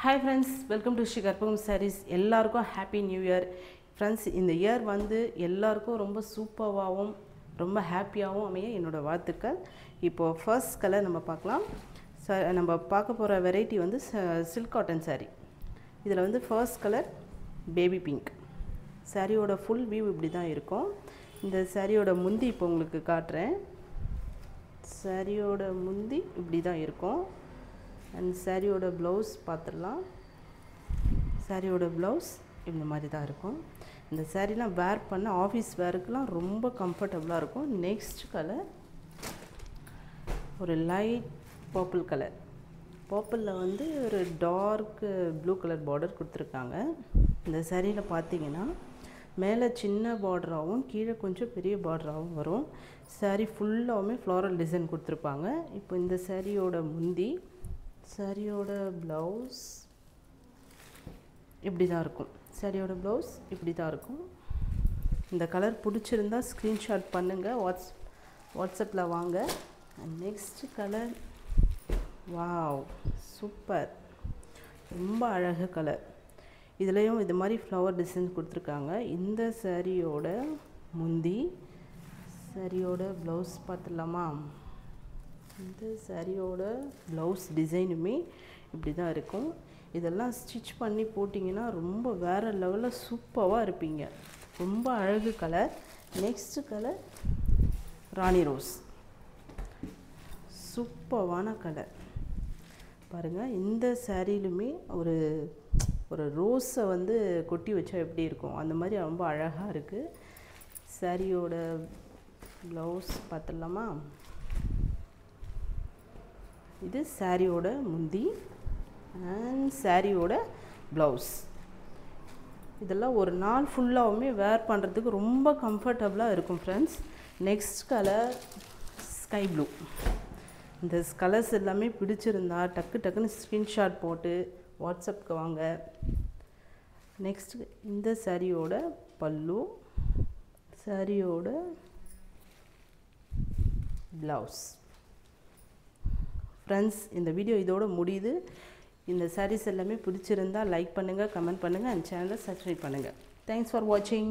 Hi friends, welcome to Shri Karpagam Sarees. எல்லாருக்கும் happy new year. Friends, இந்த year வந்து எல்லாருக்கும் ரொம்ப சூப்பராகவும் ரொம்ப ஹாப்பியாகவும் அமைய என்னோட வாழ்த்துக்கள். இப்போ ஃபர்ஸ்ட் கலர் நம்ம பார்க்கலாம். நம்ம பார்க்க போகிற வெரைட்டி வந்து சில்க் காட்டன் saree. இதில் வந்து ஃபர்ஸ்ட் கலர் பேபி பிங்க். சாரியோட ஃபுல் வியூ இப்படி தான் இருக்கும். இந்த சாரியோட முந்தி இப்போ உங்களுக்கு காட்டுறேன். சாரியோட முந்தி இப்படி தான் இருக்கும். அண்ட் சாரியோட ப்ளவுஸ் பார்த்துடலாம். சாரியோட ப்ளவுஸ் இந்த மாதிரி தான் இருக்கும். இந்த சாரீலாம் வேர் பண்ண ஆஃபீஸ் வேருக்கெலாம் ரொம்ப கம்ஃபர்டபுளாக இருக்கும். நெக்ஸ்ட் கலர் ஒரு லைட் பர்பிள் கலர். பர்பிளில் வந்து ஒரு டார்க் ப்ளூ கலர் பார்டர் கொடுத்துருக்காங்க. இந்த சாரியில் பார்த்தீங்கன்னா மேலே சின்ன பார்டராகவும் கீழே கொஞ்சம் பெரிய பார்டராகவும் வரும். சாரீ ஃபுல்லாகவுமே ஃப்ளாரல் டிசைன் கொடுத்துருப்பாங்க. இப்போ இந்த சாரியோட முந்தி, சாரியோட ப்ளவுஸ் இப்படி தான் இருக்கும். சாரியோட ப்ளவுஸ் இப்படி தான் இருக்கும். இந்த கலர் பிடிச்சிருந்தா ஸ்க்ரீன்ஷாட் பண்ணுங்கள், வாட்ஸ்அப்பில் வாங்க. நெக்ஸ்ட் கலர், வாவ் சூப்பர், ரொம்ப அழகு கலர். இதுலேயும் இது மாதிரி ஃப்ளவர் டிசைன் கொடுத்துருக்காங்க. இந்த சாரியோட முந்தி, சாரியோட ப்ளவுஸ் பார்த்துடலாமா? இந்த சாரியோட ப்ளவுஸ் டிசைனுமே இப்படி தான் இருக்கும். இதெல்லாம் ஸ்டிச் பண்ணி போட்டிங்கன்னா ரொம்ப வேறு லெவலில் சூப்பராக இருப்பீங்க. ரொம்ப அழகு கலர். நெக்ஸ்ட் கலர் ராணி ரோஸ், சூப்பரான கலர் பாருங்கள். இந்த சாரிலுமே ஒரு ரோஸை வந்து கொட்டி வச்சா எப்படி இருக்கும் அந்த மாதிரி ரொம்ப அழகாக இருக்குது. சாரியோட ப்ளவுஸ் பார்த்துடலாமா? இது சாரியோட முந்தி அண்ட் சாரியோட ப்ளவுஸ். இதெல்லாம் ஒரு நாள் ஃபுல்லாகவுமே வேர் பண்ணுறதுக்கு ரொம்ப கம்ஃபர்டபுளாக இருக்கும் friends. Next colour sky blue. இந்த கலர்ஸ் எல்லாமே பிடிச்சிருந்தா டக்குன்னு ஸ்க்ரீன்ஷாட் போட்டு வாட்ஸ்அப்புக்கு வாங்க. நெக்ஸ்ட் இந்த சாரியோட பல்லு, சாரியோட ப்ளவுஸ். ஃப்ரெண்ட்ஸ், இந்த வீடியோ இதோட முடியுது. இந்த சாரீஸ் எல்லாமே பிடிச்சிருந்தா லைக் பண்ணுங்கள், கமெண்ட் பண்ணுங்கள் அண்ட் சேனலை சப்ஸ்கிரைப் பண்ணுங்கள். தேங்க்ஸ் ஃபார் வாட்சிங்.